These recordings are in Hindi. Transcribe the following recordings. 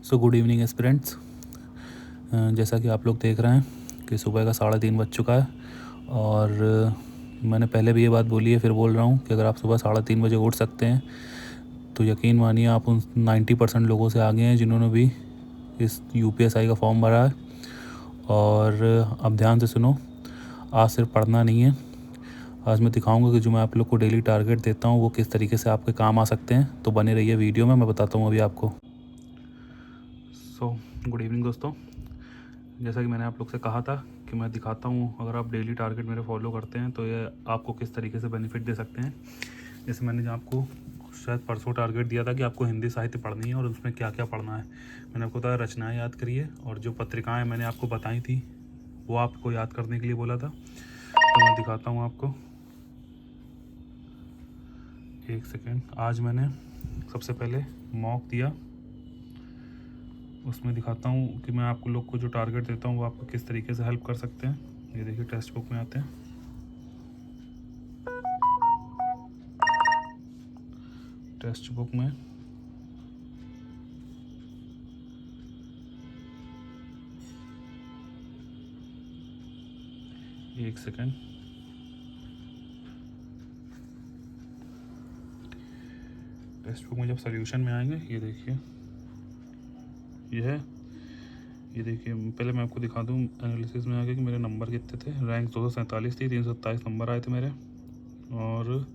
So good evening aspirants. जैसा कि आप लोग देख रहे हैं कि सुबह का 3:30 बज चुका है और मैंने पहले भी ये बात बोली है, फिर बोल रहा हूँ कि अगर आप सुबह 3:30 बजे उठ सकते हैं तो यकीन मानिए आप उन 90% लोगों से आगे हैं जिन्होंने भी इस UPSI का फॉर्म भरा है। और अब ध्यान से सुनो, आज सिर्फ पढ़ना नहीं है, आज मैं दिखाऊंगा कि जो मैं आप लोग को डेली टारगेट देता हूँ वो किस तरीके से आपके काम आ सकते हैं। तो बने रहिए वीडियो में, मैं बताता हूँ अभी आपको। गुड इवनिंग दोस्तों। जैसा कि मैंने आप लोग से कहा था कि मैं दिखाता हूँ अगर आप डेली टारगेट मेरे फॉलो करते हैं तो ये आपको किस तरीके से बेनिफिट दे सकते हैं। जैसे मैंने आपको शायद परसों टारगेट दिया था कि आपको हिंदी साहित्य पढ़नी है और उसमें क्या क्या पढ़ना है। मैंने आपको बताया रचनाएं याद करिए, और जो पत्रिकाएं मैंने आपको बताई थी वो आपको याद करने के लिए बोला था। तो मैं दिखाता हूँ आपको, एक सेकेंड। आज मैंने सबसे पहले मॉक दिया, उसमें दिखाता हूँ कि मैं आपको लोग को जो टारगेट देता हूँ वो आपको किस तरीके से हेल्प कर सकते हैं। ये देखिए टेक्स्ट बुक में आते हैं। टेक्स्ट बुक में एक सेकेंड, टेक्स्ट बुक में जब सॉल्यूशन में आएंगे ये देखिए, ये देखिए पहले मैं आपको दिखा दूँ एनालिसिस में आगे कि मेरे नंबर कितने थे। रैंक 247 थी, 327 नंबर आए थे मेरे, और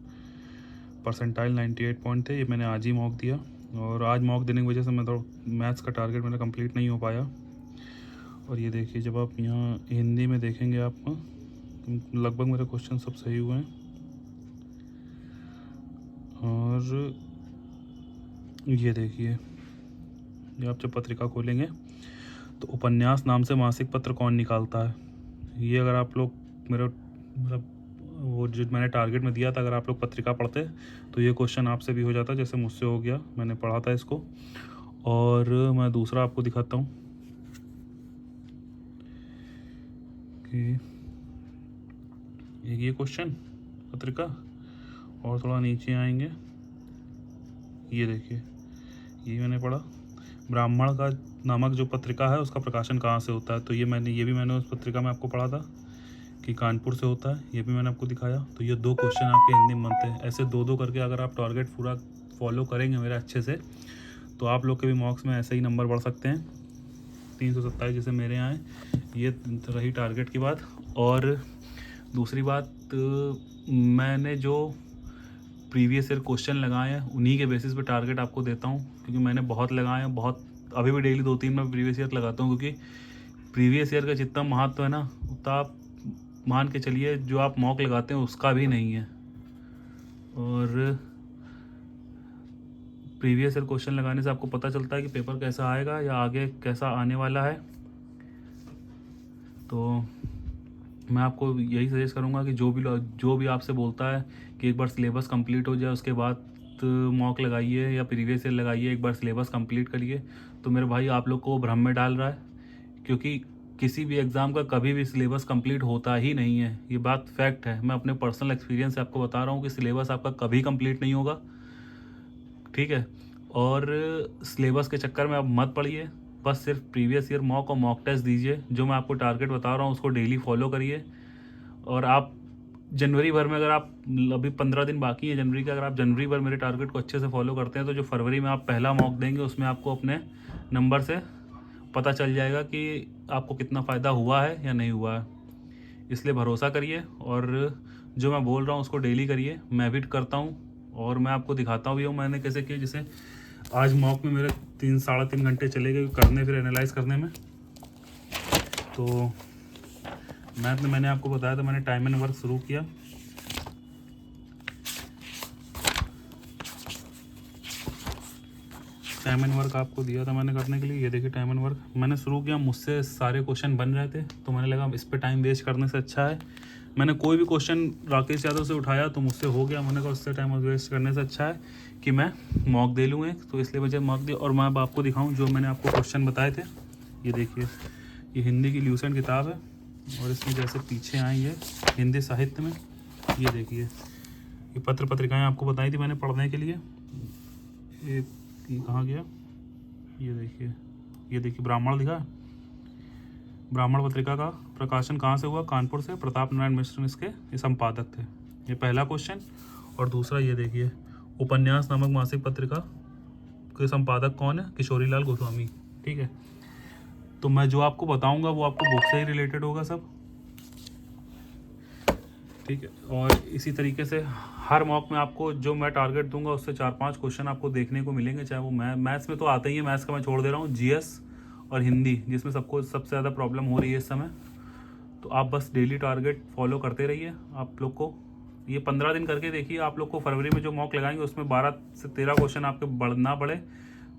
परसेंटाइल 98 पॉइंट थे। ये मैंने आज ही मॉक दिया, और आज मॉक देने की वजह से मैं थोड़ा मैथ्स का टारगेट मेरा कंप्लीट नहीं हो पाया। और ये देखिए जब आप यहाँ हिंदी में देखेंगे आप लगभग मेरे क्वेश्चन सब सही हुए हैं। और ये देखिए, ये आप जब पत्रिका खोलेंगे तो उपन्यास नाम से मासिक पत्र कौन निकालता है, ये अगर आप लोग मेरा मतलब वो जो मैंने टारगेट में दिया था अगर आप लोग पत्रिका पढ़ते तो ये क्वेश्चन आपसे भी हो जाता, जैसे मुझसे हो गया, मैंने पढ़ा था इसको। और मैं दूसरा आपको दिखाता हूँ कि ये क्वेश्चन पत्रिका, और थोड़ा नीचे आएंगे, ये देखिए ये मैंने पढ़ा। ब्राह्मण का नामक जो पत्रिका है उसका प्रकाशन कहाँ से होता है, तो ये भी मैंने उस पत्रिका में आपको पढ़ा था कि कानपुर से होता है, ये भी मैंने आपको दिखाया। तो ये 2 क्वेश्चन आपके हिंदी में बनते हैं। ऐसे 2-2 करके अगर आप टारगेट पूरा फॉलो करेंगे मेरे अच्छे से तो आप लोग के भी मॉक्स में ऐसे ही नंबर बढ़ सकते हैं, 327 जैसे मेरे यहाँ हैं। ये रही टारगेट की बात। और दूसरी बात, मैंने जो प्रीवियस ईयर क्वेश्चन लगाए हैं उन्हीं के बेसिस पे टारगेट आपको देता हूँ, क्योंकि मैंने बहुत लगाए हैं, बहुत अभी भी डेली 2-3 मैं प्रीवियस ईयर लगाता हूँ, क्योंकि प्रीवियस ईयर का जितना महत्व है ना उतना आप मान के चलिए जो आप मॉक लगाते हैं उसका भी नहीं है। और प्रीवियस ईयर क्वेश्चन लगाने से आपको पता चलता है कि पेपर कैसा आएगा या आगे कैसा आने वाला है। तो मैं आपको यही सजेस्ट करूँगा कि जो भी आपसे बोलता है कि एक बार सिलेबस कंप्लीट हो जाए उसके बाद मॉक लगाइए या प्रीवियस ईयर लगाइए, एक बार सिलेबस कंप्लीट करिए, तो मेरे भाई आप लोग को भ्रम में डाल रहा है, क्योंकि किसी भी एग्ज़ाम का कभी भी सिलेबस कंप्लीट होता ही नहीं है। ये बात फैक्ट है, मैं अपने पर्सनल एक्सपीरियंस से आपको बता रहा हूँ कि सिलेबस आपका कभी कंप्लीट नहीं होगा, ठीक है। और सिलेबस के चक्कर में आप मत पढ़िए, बस सिर्फ प्रीवियस ईयर मॉक और मॉक टेस्ट दीजिए। जो मैं आपको टारगेट बता रहा हूँ उसको डेली फॉलो करिए। और आप जनवरी भर में, अगर आप अभी 15 दिन बाकी है जनवरी के, अगर आप जनवरी भर मेरे टारगेट को अच्छे से फॉलो करते हैं तो जो फरवरी में आप पहला मॉक देंगे उसमें आपको अपने नंबर से पता चल जाएगा कि आपको कितना फ़ायदा हुआ है या नहीं हुआ है। इसलिए भरोसा करिए और जो मैं बोल रहा हूँ उसको डेली करिए। मैं भी करता हूँ और मैं आपको दिखाता भी हूँ मैंने कैसे किया। जैसे आज मॉक में मेरे 3-3.5 घंटे चले गए करने, फिर एनालाइज करने में। तो मैंने आपको बताया था, मैंने टाइम एंड वर्क शुरू किया। टाइम एंड वर्क आपको दिया था मैंने करने के लिए, ये देखिए टाइम एंड वर्क मैंने शुरू किया। मुझसे सारे क्वेश्चन बन रहे थे तो मैंने लगा इस पर टाइम वेस्ट करने से अच्छा है, मैंने कोई भी क्वेश्चन राकेश यादव से उठाया तो मुझसे हो गया, मैंने कहा उससे टाइम वेस्ट करने से अच्छा है कि मैं मॉक दे लूँ एक, तो इसलिए मुझे मॉक दिया। और मैं अब आपको दिखाऊँ जो मैंने आपको क्वेश्चन बताए थे। ये देखिए ये हिंदी की ल्यूसेंट किताब है, और इसमें जैसे पीछे आई है हिंदी साहित्य में, ये देखिए ये पत्रिकाएँ आपको बताई थी मैंने पढ़ने के लिए। ये कहाँ गया, ये देखिए ये देखिए ब्राह्मण दिखा, ब्राह्मण पत्रिका का प्रकाशन कहाँ से हुआ, कानपुर से। प्रताप नारायण मिश्र इसके ये संपादक थे। ये पहला क्वेश्चन। और दूसरा ये देखिए, उपन्यास नामक मासिक पत्रिका के संपादक कौन है, किशोरीलाल गोस्वामी। ठीक है, तो मैं जो आपको बताऊंगा वो आपको बुक से ही रिलेटेड होगा सब। ठीक है, और इसी तरीके से हर मॉक में आपको जो मैं टारगेट दूंगा उससे 4-5 क्वेश्चन आपको देखने को मिलेंगे, चाहे वो मैथ्स में तो आते ही है, मैथ्स का मैं छोड़ दे रहा हूँ, जीएस और हिंदी जिसमें सबको सबसे ज़्यादा प्रॉब्लम हो रही है इस समय। तो आप बस डेली टारगेट फॉलो करते रहिए। आप लोग को ये 15 दिन करके देखिए, आप लोग को फरवरी में जो मॉक लगाएंगे उसमें 12 से 13 क्वेश्चन आपके बढ़ना पड़े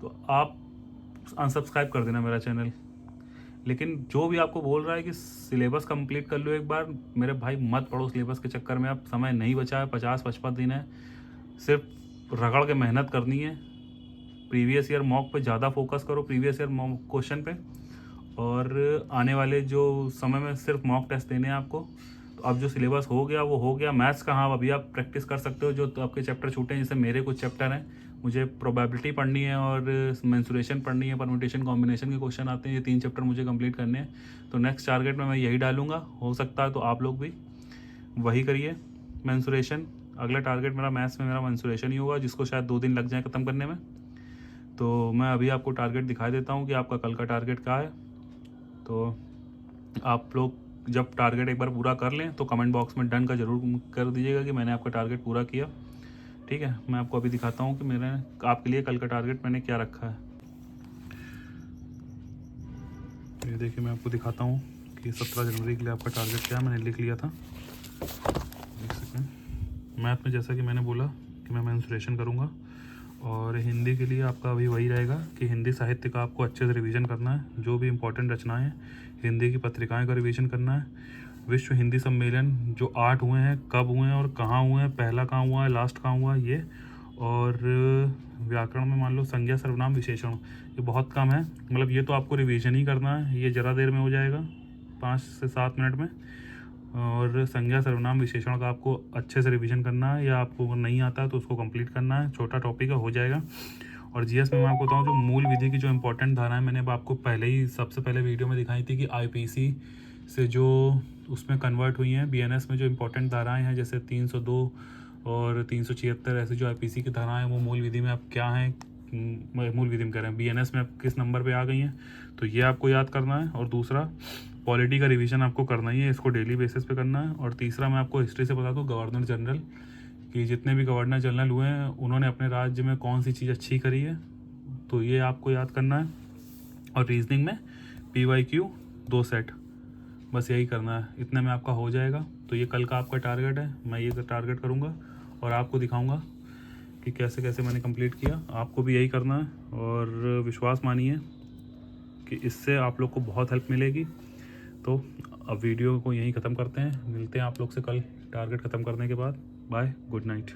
तो आप अनसब्सक्राइब कर देना मेरा चैनल। लेकिन जो भी आपको बोल रहा है कि सिलेबस कंप्लीट कर लो एक बार, मेरे भाई मत पढ़ो सिलेबस के चक्कर में। आप समय नहीं बचा है, 50-55 दिन है, सिर्फ रगड़ के मेहनत करनी है। प्रीवियस ईयर मॉक पे ज़्यादा फोकस करो, प्रीवियस ईयर मॉक क्वेश्चन पे, और आने वाले जो समय में सिर्फ मॉक टेस्ट देने हैं आपको। तो अब जो सिलेबस हो गया वो हो गया। मैथ्स का हाँ अभी आप प्रैक्टिस कर सकते हो, जो तो आपके चैप्टर छूटे हैं, जैसे मेरे कुछ चैप्टर हैं, मुझे प्रोबेबिलिटी पढ़नी है और मेंसुरेशन पढ़नी है, परम्यूटेशन कॉम्बिनेशन के क्वेश्चन आते हैं, ये 3 चैप्टर मुझे कंप्लीट करने हैं। तो नेक्स्ट टारगेट में मैं यही डालूंगा, हो सकता है तो आप लोग भी वही करिए, मेंसुरेशन। अगला टारगेट मेरा मैथ्स में मेरा मेंसुरेशन ही होगा, जिसको शायद 2 दिन लग जाए ख़त्म करने में। तो मैं अभी आपको टारगेट दिखा देता हूँ कि आपका कल का टारगेट क्या है। तो आप लोग जब टारगेट एक बार पूरा कर लें तो कमेंट बॉक्स में डन का ज़रूर कर दीजिएगा कि मैंने आपका टारगेट पूरा किया। ठीक है, मैं आपको अभी दिखाता हूँ कि मैंने आपके लिए कल का टारगेट मैंने क्या रखा है। ये देखिए, मैं आपको दिखाता हूँ कि 17 जनवरी के लिए आपका टारगेट क्या है, मैंने लिख लिया था। एक सेकेंड। मैथ में जैसा कि मैंने बोला कि मैं मेंसुरेशन करूँगा, और हिंदी के लिए आपका अभी वही रहेगा कि हिंदी साहित्य का आपको अच्छे से रिवीजन करना है। जो भी इम्पोर्टेंट रचनाएं हैं, हिंदी की पत्रिकाएं का रिवीजन करना है। विश्व हिंदी सम्मेलन जो 8 हुए हैं, कब हुए हैं और कहाँ हुए हैं, पहला कहाँ हुआ है, लास्ट कहाँ हुआ है, ये। और व्याकरण में मान लो संज्ञा सर्वनाम विशेषण, ये बहुत कम है, मतलब ये तो आपको रिवीजन ही करना है, ये ज़रा देर में हो जाएगा, 5 से 7 मिनट में। और संज्ञा सर्वनाम विशेषण का आपको अच्छे से रिवीजन करना है, या आपको अगर नहीं आता तो उसको कंप्लीट करना है, छोटा टॉपिक है, हो जाएगा। और जीएस में मैं आपको बताऊँ, जो मूल विधि की जो इंपॉर्टेंट धाराएं मैंने अब आपको पहले ही सबसे पहले वीडियो में दिखाई थी कि आईपीसी से जो उसमें कन्वर्ट हुई हैं, बीएनएस में जो इंपॉर्टेंट धाराएं हैं, जैसे 302 और 376 ऐसे जो आईपीसी की धाराएं हैं, वो मूल विधि में अब क्या हैं, मूल विधि में कह रहे हैं, बीएनएस में अब किस नंबर पे आ गई हैं, तो ये आपको याद करना है। और दूसरा, पॉलिटी का रिवीजन आपको करना ही है, इसको डेली बेसिस पे करना है। और तीसरा, मैं आपको हिस्ट्री से बता दूँ, गवर्नर जनरल कि जितने भी गवर्नर जनरल हुए हैं उन्होंने अपने राज्य में कौन सी चीज़ अच्छी करी है, तो ये आपको याद करना है। और रीजनिंग में PYQ 2 सेट, बस यही करना है, इतने में आपका हो जाएगा। तो ये कल का आपका टारगेट है, मैं ये टारगेट करूँगा और आपको दिखाऊँगा कि कैसे कैसे मैंने कंप्लीट किया। आपको भी यही करना है, और विश्वास मानिए कि इससे आप लोग को बहुत हेल्प मिलेगी। तो अब वीडियो को यहीं ख़त्म करते हैं, मिलते हैं आप लोग से कल टारगेट ख़त्म करने के बाद। Bye, good night.